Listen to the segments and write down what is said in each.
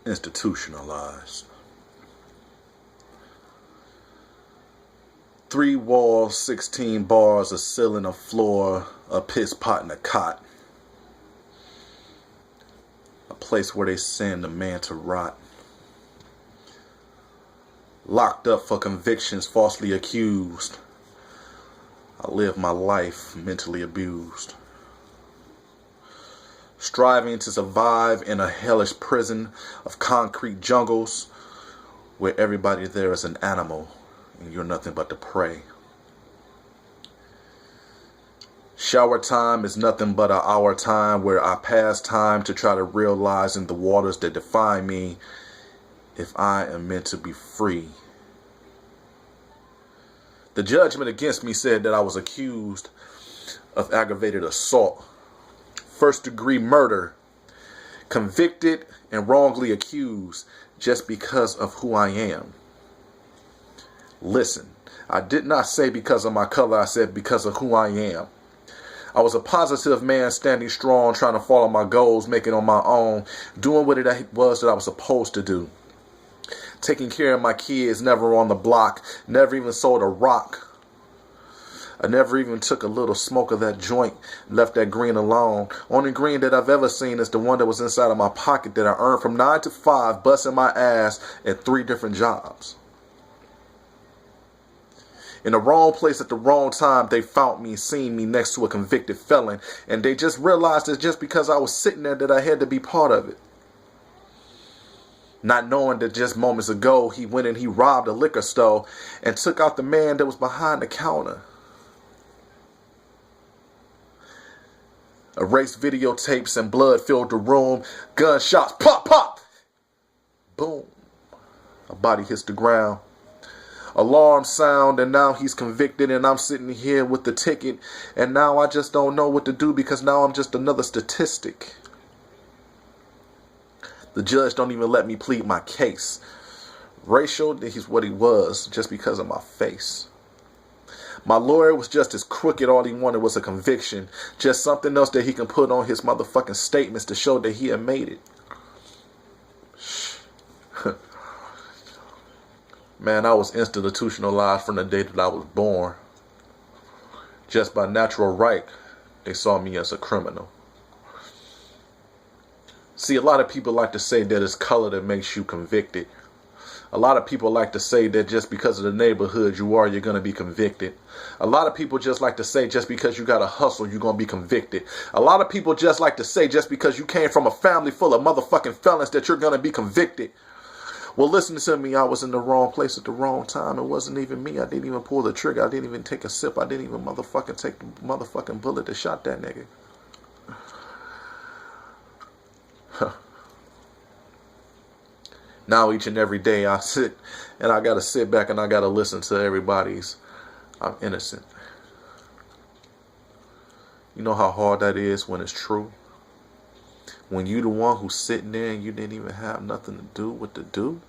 Institutionalized. 3 walls, 16 bars, a ceiling, a floor, a piss pot, and a cot. A place where they send a man to rot. Locked up for convictions, falsely accused. I live my life mentally abused. Striving to survive in a hellish prison of concrete jungles where everybody there is an animal and you're nothing but the prey. Shower time is nothing but an hour time where I pass time to try to realize in the waters that define me if I am meant to be free. The judgment against me said that I was accused of aggravated assault, first-degree murder, convicted and wrongly accused just because of who I am. Listen, I did not say because of my color, I said because of who I am. I was a positive man standing strong, trying to follow my goals, make it on my own, doing what it was that I was supposed to do. Taking care of my kids, never on the block, never even sold a rock. I never even took a little smoke of that joint, left that green alone. Only green that I've ever seen is the one that was inside of my pocket that I earned from 9 to 5, busting my ass at 3 different jobs. In the wrong place at the wrong time, they found me, seen me next to a convicted felon, and they just realized that just because I was sitting there that I had to be part of it. Not knowing that just moments ago, he went and he robbed a liquor store and took out the man that was behind the counter. Erased videotapes and blood filled the room. Gunshots, pop, pop. Boom. A body hits the ground. Alarm sound, and now he's convicted, and I'm sitting here with the ticket, and now I just don't know what to do because now I'm just another statistic. The judge don't even let me plead my case. Racial, he's what he was, just because of my face. My lawyer was just as crooked, all he wanted was a conviction. Just something else that he can put on his motherfucking statements to show that he had made it. Man, I was institutionalized from the day that I was born. Just by natural right, they saw me as a criminal. See, a lot of people like to say that it's color that makes you convicted. A lot of people like to say that just because of the neighborhood you're going to be convicted. A lot of people just like to say just because you got to hustle, you're going to be convicted. A lot of people just like to say just because you came from a family full of motherfucking felons that you're going to be convicted. Well, listen to me. I was in the wrong place at the wrong time. It wasn't even me. I didn't even pull the trigger. I didn't even take a sip. I didn't even motherfucking take the motherfucking bullet that shot that nigga. Now each and every day I sit and I got to sit back and I got to listen to everybody's I'm innocent. You know how hard that is when it's true? When you the one who's sitting there and you didn't even have nothing to do with the do?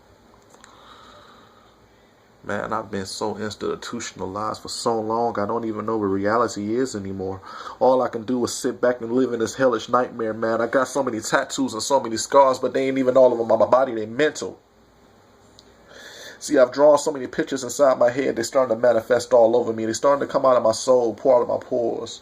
Man, I've been so institutionalized for so long, I don't even know what reality is anymore. All I can do is sit back and live in this hellish nightmare, man. I got so many tattoos and so many scars, but they ain't even all of them on my body, they mental. See, I've drawn so many pictures inside my head, they're starting to manifest all over me. They're starting to come out of my soul, pour out of my pores.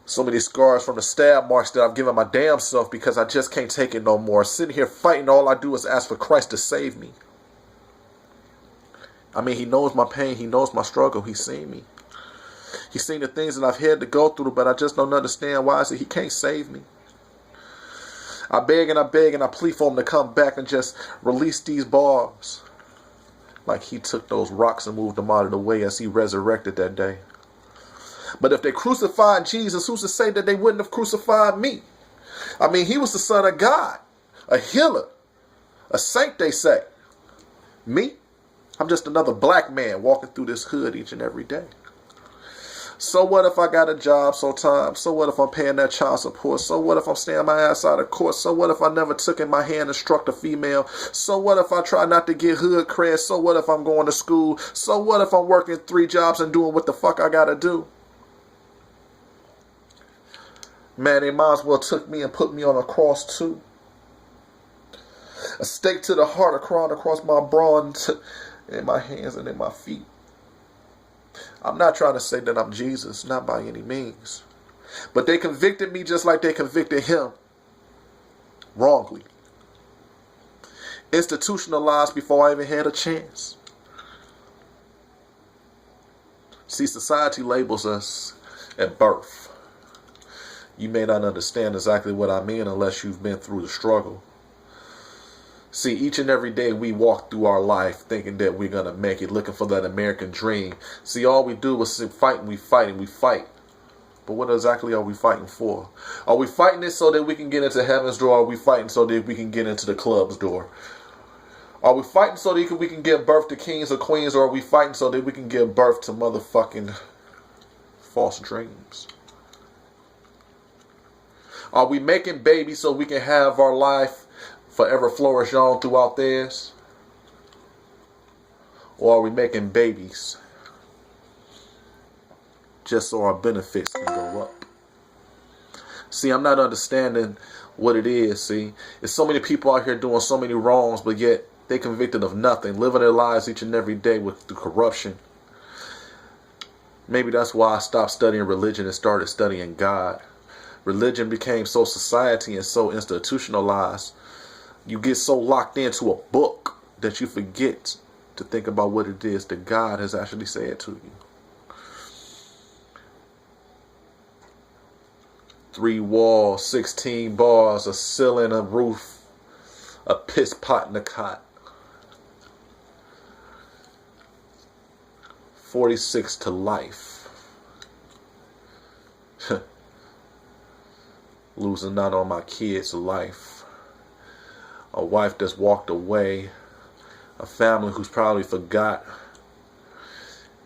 So many scars from the stab marks that I've given my damn self because I just can't take it no more. Sitting here fighting, all I do is ask for Christ to save me. I mean, he knows my pain. He knows my struggle. He's seen me. He's seen the things that I've had to go through, but I just don't understand why is it he can't save me. I beg and I beg and I plead for him to come back and just release these bars. Like he took those rocks and moved them out of the way as he resurrected that day. But if they crucified Jesus, who's to say that they wouldn't have crucified me? I mean, he was the Son of God, a healer, a saint, they say. Me? I'm just another black man walking through this hood each and every day. So what if I got a job sometimes? So what if I'm paying that child support? So what if I'm staying my ass out of court? So what if I never took in my hand and struck a female? So what if I try not to get hood cred? So what if I'm going to school? So what if I'm working 3 jobs and doing what the fuck I gotta do? Man, they might as well took me and put me on a cross too. A stake to the heart, a crown across my brow, and in my hands and in my feet. I'm not trying to say that I'm Jesus, not by any means. But they convicted me just like they convicted him. Wrongly. Institutionalized before I even had a chance. See, society labels us at birth. You may not understand exactly what I mean unless you've been through the struggle. See, each and every day we walk through our life thinking that we're going to make it, looking for that American dream. See, all we do is fight and we fight and we fight. But what exactly are we fighting for? Are we fighting it so that we can get into heaven's door? Or are we fighting so that we can get into the club's door? Are we fighting so that we can give birth to kings or queens? Or are we fighting so that we can give birth to motherfucking false dreams? Are we making babies so we can have our life forever flourish on throughout theirs? Or are we making babies just so our benefits can go up? See, I'm not understanding what it is, see. There's so many people out here doing so many wrongs, but yet they convicted of nothing, living their lives each and every day with the corruption. Maybe that's why I stopped studying religion and started studying God. Religion became so society and so institutionalized. You get so locked into a book that you forget to think about what it is that God has actually said to you. 3 walls, 16 bars, a ceiling, a roof, a piss pot and a cot. 46 to life. Losing out on my kids' life. A wife that's walked away. A family who's probably forgot.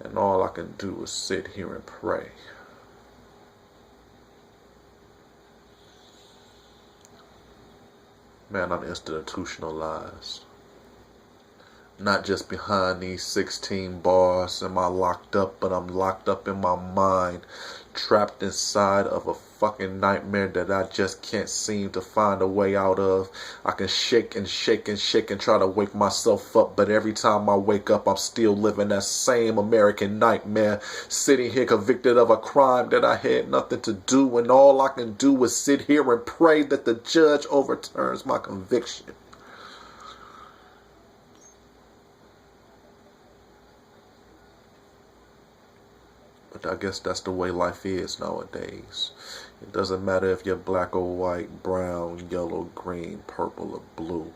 And all I can do is sit here and pray. Man, I'm institutionalized. Not just behind these 16 bars am I locked up, but I'm locked up in my mind, trapped inside of a fucking nightmare that I just can't seem to find a way out of. I can shake and shake and shake and try to wake myself up, but every time I wake up, I'm still living that same American nightmare, sitting here convicted of a crime that I had nothing to do, and all I can do is sit here and pray that the judge overturns my conviction. But I guess that's the way life is nowadays. It doesn't matter if you're black or white, brown, yellow, green, purple, or blue.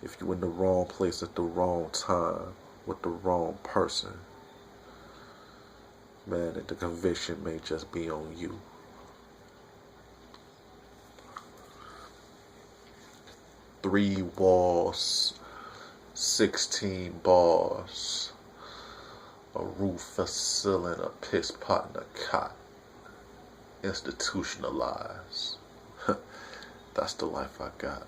If you're in the wrong place at the wrong time with the wrong person, man, the conviction may just be on you. Three walls, 16 bars. A roof, a ceiling, a piss pot, and a cot. Institutionalized. That's the life I got.